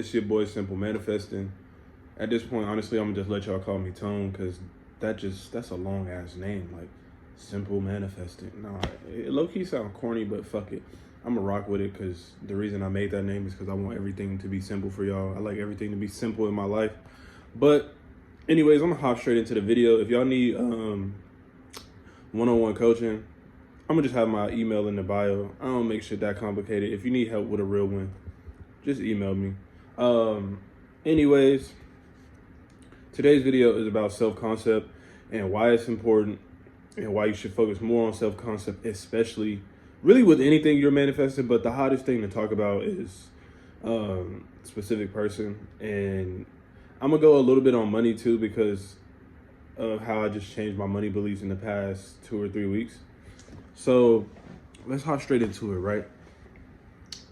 It's your boy Simple Manifesting. At this point, honestly, I'm gonna just let y'all call me Tone, because that's a long ass name, like Simple Manifesting. Nah, it low key sound corny, but fuck it. I'm gonna rock with it, because the reason I made that name is because I want everything to be simple for y'all. I like everything to be simple in my life. But anyways, I'm gonna hop straight into the video. If y'all need one-on-one coaching, I'm gonna just have my email in the bio. I don't make shit that complicated. If you need help with a real one, just email me. Anyways, today's video is about self-concept and why it's important and why you should focus more on self-concept, especially really with anything you're manifesting. But the hottest thing to talk about is specific person. And I'm gonna go a little bit on money too, because of how I just changed my money beliefs in the past 2 or 3 weeks. So let's hop straight into it, right?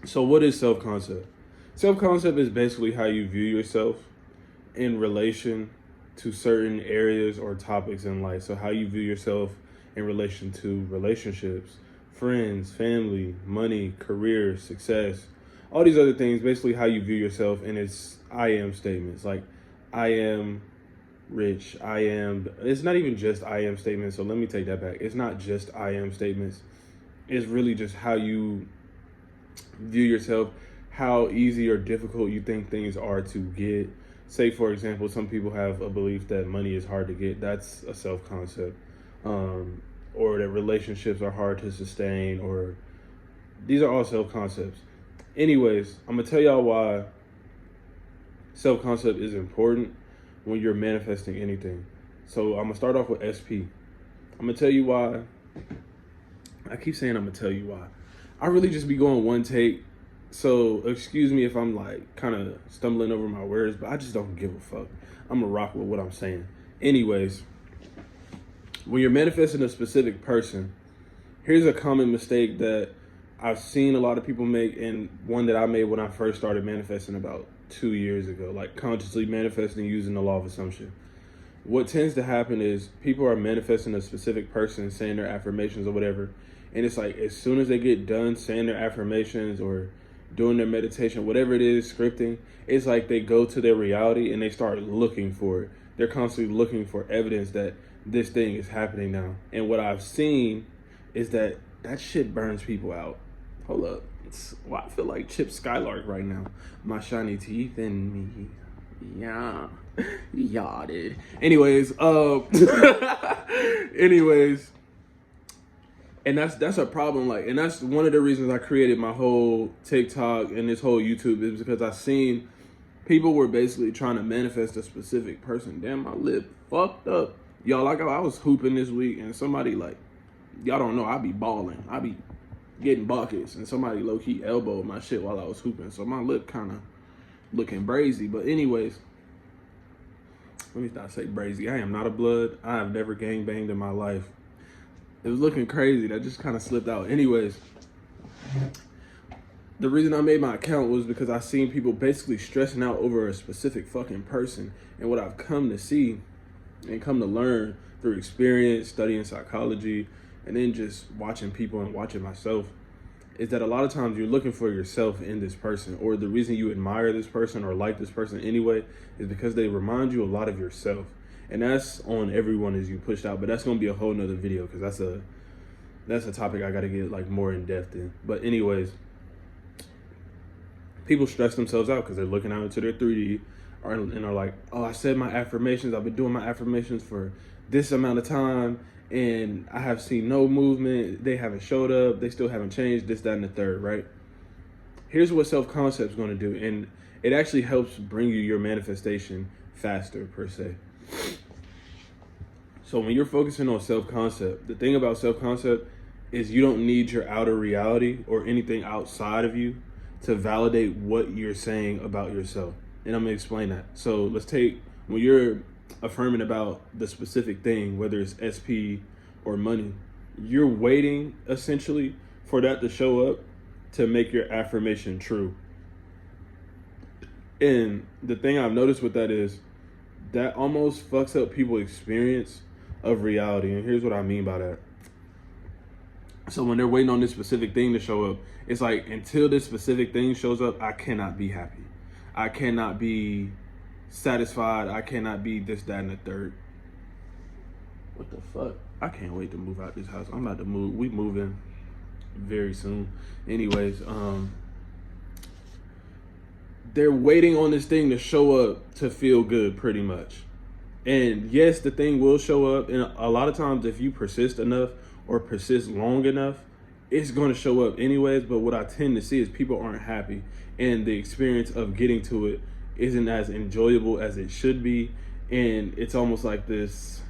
So what is self-concept? Self-concept is basically how you view yourself in relation to certain areas or topics in life. So how you view yourself in relation to relationships, friends, family, money, career, success, all these other things. Basically how you view yourself, and it's I am statements. Like, I am rich, I am. It's not even just I am statements. So let me take that back. It's not just I am statements. It's really just how you view yourself, how easy or difficult you think things are to get. Say, for example, some people have a belief that money is hard to get. That's a self-concept. Or that relationships are hard to sustain, or these are all self-concepts. Anyways, I'm gonna tell y'all why self-concept is important when you're manifesting anything. So I'm gonna start off with SP. I'm gonna tell you why. I keep saying I'm gonna tell you why. I really just be going one take. So excuse me if I'm like kind of stumbling over my words, but I just don't give a fuck. I'm gonna rock with what I'm saying. Anyways, when you're manifesting a specific person, here's a common mistake that I've seen a lot of people make, and one that I made when I first started manifesting about 2 years ago, like consciously manifesting using the law of assumption. What tends to happen is people are manifesting a specific person, saying their affirmations or whatever, and it's like as soon as they get done saying their affirmations or doing their meditation, whatever it is, scripting, it's like they go to their reality and they start looking for it. They're constantly looking for evidence that this thing is happening now. And what I've seen is that shit burns people out. Hold up. I feel like Chip Skylark right now. My shiny teeth and me. Yeah. Yachted. Anyways, and that's a problem. Like, and that's one of the reasons I created my whole TikTok and this whole YouTube, is because I seen people were basically trying to manifest a specific person. Damn, my lip fucked up. Y'all, like I was hooping this week, and somebody, like, y'all don't know, I be balling. I be getting buckets, and somebody low-key elbowed my shit while I was hooping. So my lip kind of looking brazy. But anyways, let me not say brazy. I am not a blood. I have never gangbanged in my life. It was looking crazy. That just kind of slipped out. Anyways, the reason I made my account was because I seen people basically stressing out over a specific fucking person. And what I've come to see and come to learn through experience, studying psychology, and then just watching people and watching myself, is that a lot of times you're looking for yourself in this person, or the reason you admire this person or like this person anyway is because they remind you a lot of yourself. And that's on everyone as you pushed out, but that's gonna be a whole nother video, because that's a topic I gotta get like more in depth in. But anyways, people stress themselves out because they're looking out into their 3D and are like, oh, I said my affirmations, I've been doing my affirmations for this amount of time, and I have seen no movement, they haven't showed up, they still haven't changed, this, that, and the third, right? Here's what self-concept is gonna do, and it actually helps bring you your manifestation faster, per se. So when you're focusing on self-concept, the thing about self-concept is you don't need your outer reality or anything outside of you to validate what you're saying about yourself. And I'm gonna explain that. So let's take, when you're affirming about the specific thing, whether it's SP or money, you're waiting essentially for that to show up to make your affirmation true. And the thing I've noticed with that is that almost fucks up people's experience of reality. And here's what I mean by that. So when they're waiting on this specific thing to show up, it's like, until this specific thing shows up, I cannot be happy. I cannot be satisfied. I cannot be this, that, and the third. What the fuck? I can't wait to move out this house. I'm about to move. We moving very soon. Anyways, they're waiting on this thing to show up to feel good, pretty much. And yes, the thing will show up. And a lot of times, if you persist enough or persist long enough, it's going to show up anyways. But what I tend to see is people aren't happy, and the experience of getting to it isn't as enjoyable as it should be. And it's almost like this,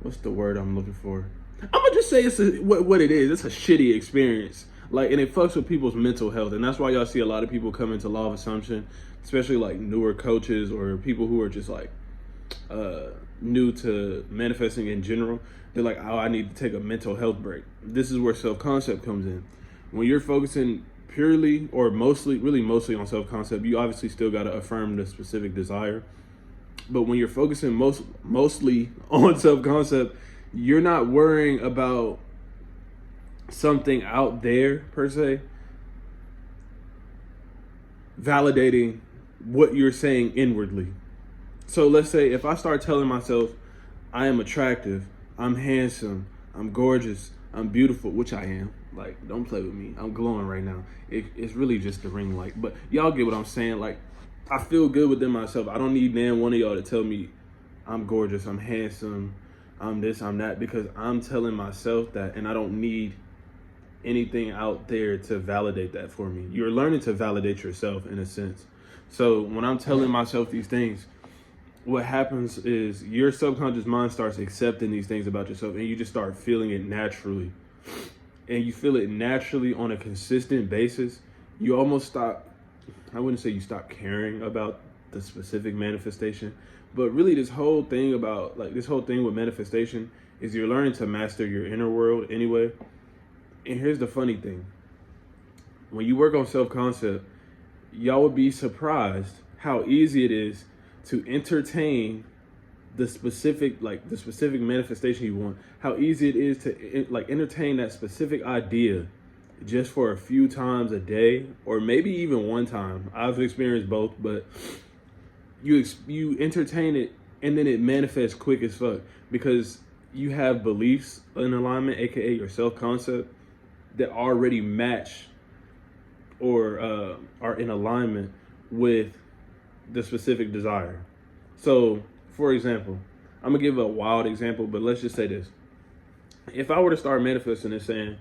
what's the word I'm looking for? I'm gonna just say it's what it is. It's a shitty experience. Like, and it fucks with people's mental health. And that's why y'all see a lot of people come into law of assumption, especially like newer coaches or people who are just like new to manifesting in general. They're like, oh, I need to take a mental health break. This is where self-concept comes in. When you're focusing purely or mostly on self-concept, you obviously still got to affirm the specific desire. But when you're focusing mostly on self-concept, you're not worrying about something out there per se validating what you're saying inwardly. So let's say if I start telling myself I am attractive, I'm handsome, I'm gorgeous, I'm beautiful, which I am. Like, don't play with me. I'm glowing right now. It's really just the ring light. But y'all get what I'm saying. Like, I feel good within myself. I don't need one of y'all to tell me I'm gorgeous, I'm handsome, I'm this, I'm that, because I'm telling myself that, and I don't need anything out there to validate that for me. You're learning to validate yourself in a sense. So when I'm telling myself these things, what happens is your subconscious mind starts accepting these things about yourself, and you just start feeling it naturally. And you feel it naturally on a consistent basis. You almost stop, I wouldn't say you stop caring about the specific manifestation, but really this whole thing with manifestation is you're learning to master your inner world anyway. And here's the funny thing. When you work on self-concept, y'all would be surprised how easy it is to entertain the specific manifestation you want. How easy it is to entertain that specific idea just for a few times a day, or maybe even one time. I've experienced both, but you entertain it and then it manifests quick as fuck because you have beliefs in alignment, aka your self-concept, that already match or are in alignment with the specific desire. So, for example, I'm gonna give a wild example, but let's just say this. If I were to start manifesting and saying,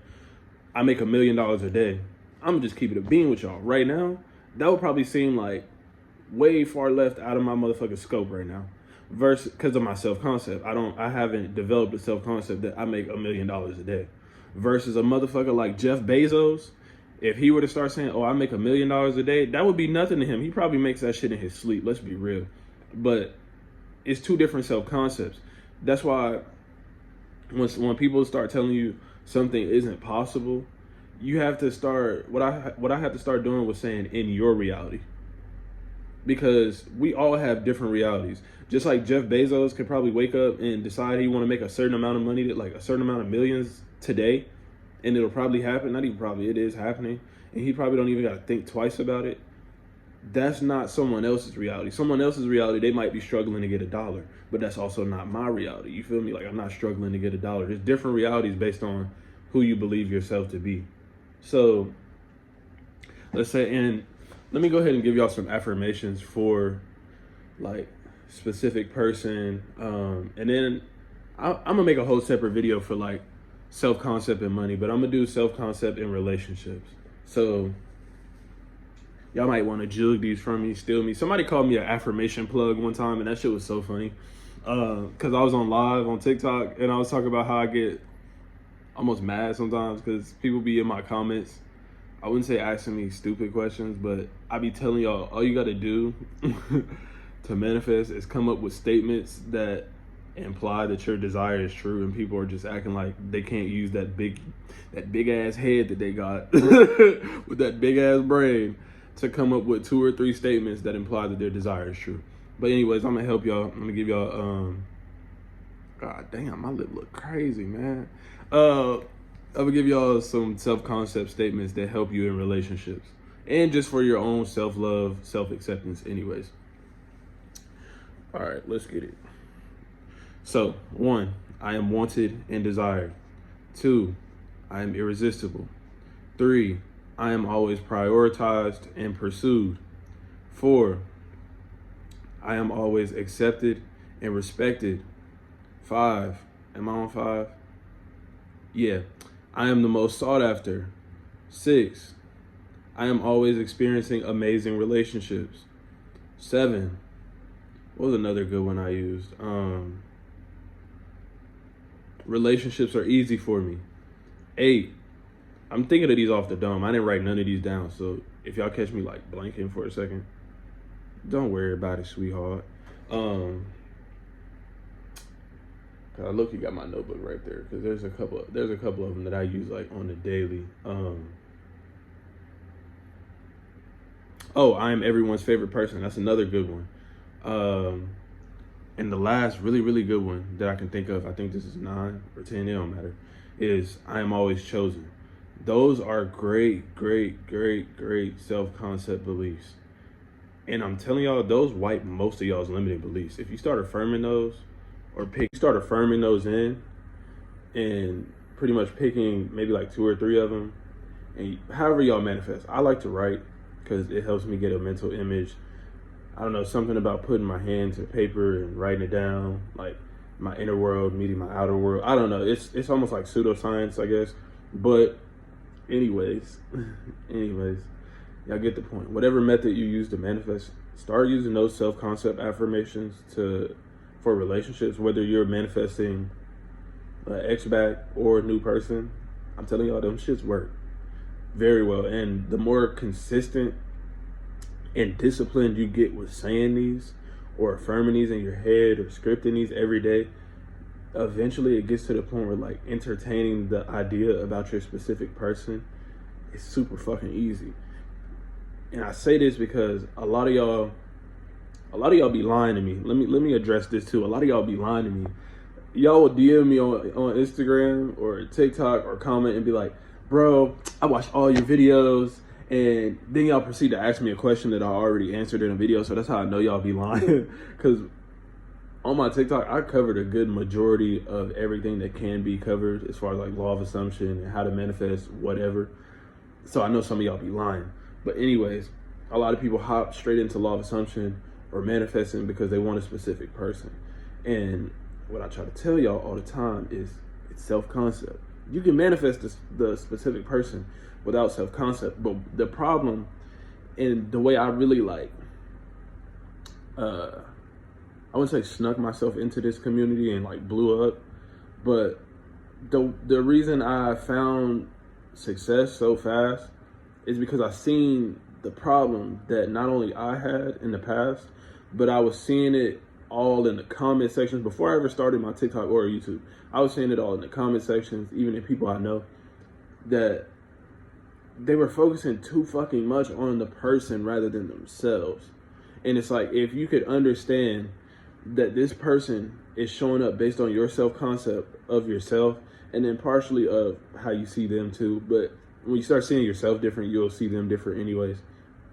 I make $1 million a day, I'm gonna just keep it a bean with y'all. Right now, that would probably seem like way far left out of my motherfucking scope right now. Because of my self-concept. I haven't developed a self-concept that I make $1 million a day. Versus a motherfucker like Jeff Bezos, if he were to start saying, oh, I make $1 million a day, that would be nothing to him. He probably makes that shit in his sleep. Let's be real. But it's two different self-concepts. That's why when people start telling you something isn't possible, you have to start, what I have to start doing was saying in your reality. Because we all have different realities. Just like Jeff Bezos could probably wake up and decide he want to make a certain amount of money, like a certain amount of millions today, and it'll probably happen. Not even probably, it is happening. And he probably don't even got to think twice about it. That's not someone else's reality. Someone else's reality, they might be struggling to get $1, but that's also not my reality. You feel me? Like, I'm not struggling to get $1. There's different realities based on who you believe yourself to be. So let's say, and let me go ahead and give y'all some affirmations for like specific person. And then I'm gonna make a whole separate video for like self-concept and money, but I'm gonna do self-concept and relationships. So y'all might want to jug these from me, steal me. Somebody called me an affirmation plug one time, and that shit was so funny. Because I was on live on TikTok, and I was talking about how I get almost mad sometimes because people be in my comments. I wouldn't say asking me stupid questions, but I be telling y'all, all you got to do to manifest is come up with statements that imply that your desire is true, and people are just acting like they can't use that big ass head that they got with that big ass brain to come up with 2 or 3 statements that imply that their desire is true. But anyways, I'm gonna help y'all. I'm gonna give y'all God damn, my lip look crazy, man. I'm gonna give y'all some self-concept statements that help you in relationships. and just for your own self-love, self-acceptance anyways. All right, let's get it. So 1, I am wanted and desired. 2, I am irresistible. 3, I am always prioritized and pursued. 4, I am always accepted and respected. 5, am I on 5? Yeah, I am the most sought after. 6, I am always experiencing amazing relationships. 7, what was another good one I used? Relationships are easy for me. 8, I'm thinking of these off the dome. I didn't write none of these down, so if y'all catch me like blanking for a second, don't worry about it, sweetheart. Cause I look, you got my notebook right there. Cause there's a couple of them that I use like on the daily. Oh, I am everyone's favorite person. That's another good one. And the last really, really good one that I can think of, I think this is 9 or 10, it don't matter, is I am always chosen. Those are great, great, great, great self-concept beliefs. And I'm telling y'all, those wipe most of y'all's limiting beliefs. If you start affirming those, or start affirming those in, and pretty much picking maybe like 2 or 3 of them, and however y'all manifest. I like to write because it helps me get a mental image. I don't know, something about putting my hand to paper and writing it down, like my inner world meeting my outer world. I don't know. It's almost like pseudoscience, I guess. But anyways, y'all get the point. Whatever method you use to manifest, start using those self-concept affirmations for relationships, whether you're manifesting an ex-back or a new person. I'm telling y'all, them shits work very well. And the more consistent and disciplined you get with saying these or affirming these in your head or scripting these every day, eventually it gets to the point where like entertaining the idea about your specific person is super fucking easy. And I say this because a lot of y'all be lying to me. Let me address this too. A lot of y'all be lying to me. Y'all will DM me on Instagram or TikTok or comment and be like, bro, I watched all your videos. And then y'all proceed to ask me a question that I already answered in a video. So that's how I know y'all be lying. Because on my TikTok, I covered a good majority of everything that can be covered as far as like law of assumption and how to manifest whatever. So I know some of y'all be lying. But anyways, a lot of people hop straight into law of assumption or manifesting because they want a specific person. And what I try to tell y'all all the time is it's self-concept. You can manifest the specific person without self-concept, but the problem, and the way I really like, I wouldn't say snuck myself into this community and like blew up, but the reason I found success so fast is because I seen the problem that not only I had in the past, but I was seeing it all in the comment sections before I ever started my TikTok or YouTube. I was seeing it all in the comment sections, even in people I know, that they were focusing too fucking much on the person rather than themselves. And it's like, if you could understand that this person is showing up based on your self-concept of yourself, and then partially of how you see them too. But when you start seeing yourself different, you'll see them different anyways.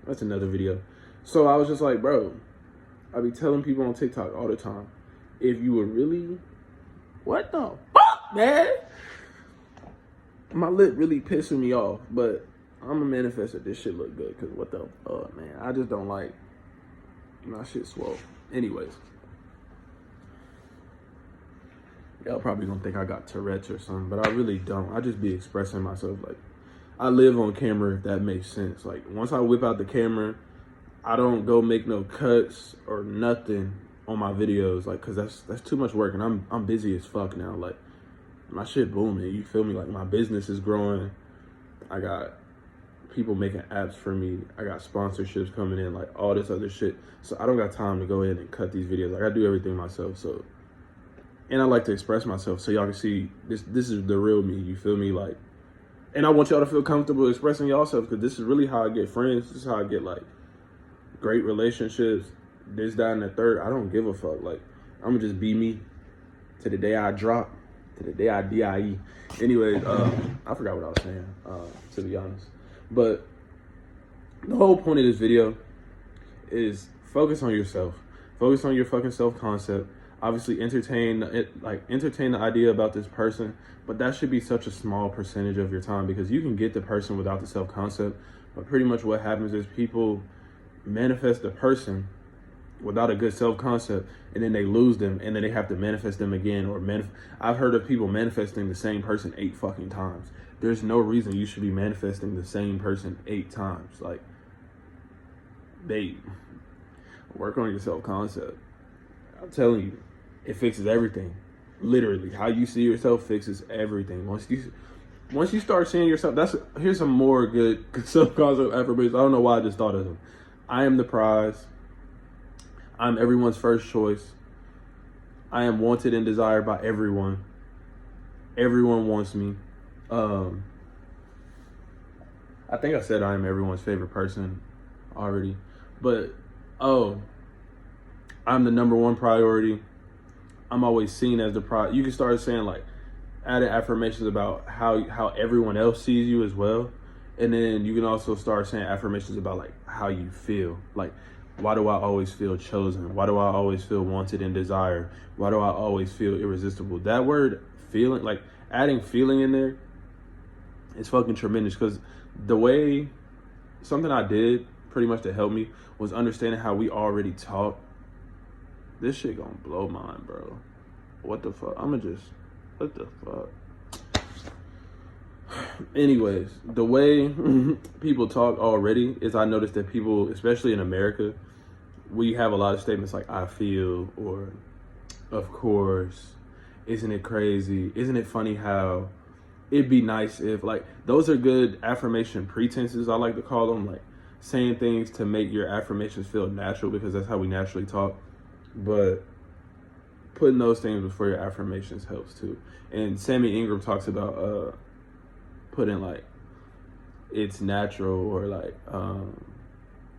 That's another video. So I was just like, bro, I be telling people on TikTok all the time, if you would really, what the fuck, man? My lip really pissing me off, but I'm a manifest that this shit look good, because what the fuck, man? I just don't like my shit swole. Anyways. Y'all probably gonna think I got Tourette's or something, but I really don't. I just be expressing myself. Like, I live on camera, if that makes sense. Like, once I whip out the camera, I don't go make no cuts or nothing on my videos, like, cause that's too much work, and I'm busy as fuck now. Like, my shit booming, you feel me? Like, my business is growing. I got people making apps for me. I got sponsorships coming in, like all this other shit. So I don't got time to go in and cut these videos. Like, I do everything myself. So, and I like to express myself so y'all can see this is the real me, you feel me? Like, and I want y'all to feel comfortable expressing yourself, because this is really how I get friends. This is how I get like great relationships, this, that, and the third. I don't give a fuck. Like, I'm gonna just be me to the day I drop, to the day I die. Anyways, I forgot what I was saying, to be honest. But The whole point of this video is focus on yourself. Focus on your fucking self-concept. Obviously entertain the idea about this person, but that should be such a small percentage of your time, because you can get the person without the self-concept, but pretty much what happens is people manifest the person without a good self-concept, and then they lose them, and then they have to manifest them again, or I've heard of people manifesting the same person 8 fucking times. There's no reason you should be manifesting the same person 8 times. Like, babe, work on your self-concept. I'm telling you, it fixes everything. Literally, how you see yourself fixes everything. Once you start seeing yourself, here's some more good self-concept affirmations. I don't know why I just thought of them. I am the prize. I'm everyone's first choice. I am wanted and desired by everyone. Everyone wants me. I think I said I am everyone's favorite person already. But, I'm the #1 priority. I'm always seen as the priority. You can start saying, like, adding affirmations about how everyone else sees you as well. And then you can also start saying affirmations about, like, how you feel. Like, why do I always feel chosen? Why do I always feel wanted and desired? Why do I always feel irresistible? That word feeling, like adding feeling in there, is fucking tremendous. Because something I did pretty much to help me was understanding how we already talk. This shit gonna blow mine, bro. What the fuck? What the fuck? Anyways, the way people talk already is, I noticed that people, especially in America, we have a lot of statements like, I feel, or of course, isn't it crazy? Isn't it funny how it'd be nice if, like, those are good affirmation pretenses, I like to call them, like saying things to make your affirmations feel natural, because that's how we naturally talk. But putting those things before your affirmations helps too. And Sammy Ingram talks about putting, like, it's natural, or like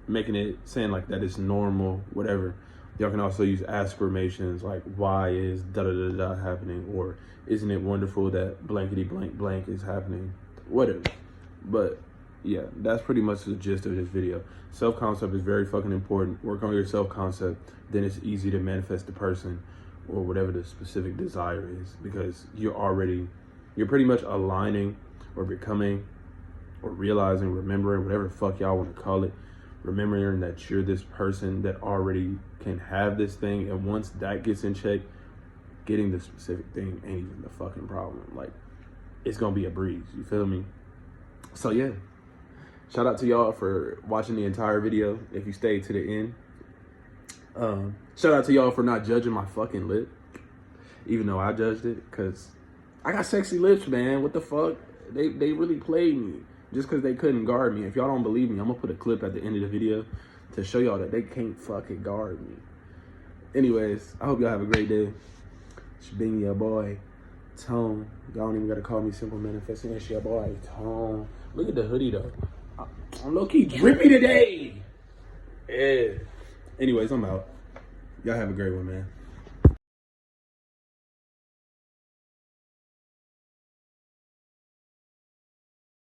making it, saying like that it's normal, whatever. Y'all can also use affirmations like, why is da da da da happening, or isn't it wonderful that blankety blank blank is happening, whatever. But yeah, that's pretty much the gist of this video. Self-concept is very fucking important. Work on your self-concept, then it's easy to manifest the person or whatever the specific desire is, because you're pretty much aligning or becoming or realizing, remembering, whatever the fuck y'all want to call it, remembering that you're this person that already can have this thing. And once that gets in check, getting the specific thing ain't even the fucking problem. Like, it's gonna be a breeze, you feel me? So yeah, shout out to y'all for watching the entire video if you stayed to the end. Shout out to y'all for not judging my fucking lip, even though I judged it, because I got sexy lips, man. What the fuck? They really played me just because they couldn't guard me. If y'all don't believe me, I'm gonna put a clip at the end of the video to show y'all that they can't fucking guard me. Anyways, I hope y'all have a great day. It's been your boy Tone. Y'all don't even gotta call me Simple Manifesting. It's your boy Tone. Look at the hoodie though. I'm low-key drippy today. Yeah. Anyways, I'm out. Y'all have a great one, man.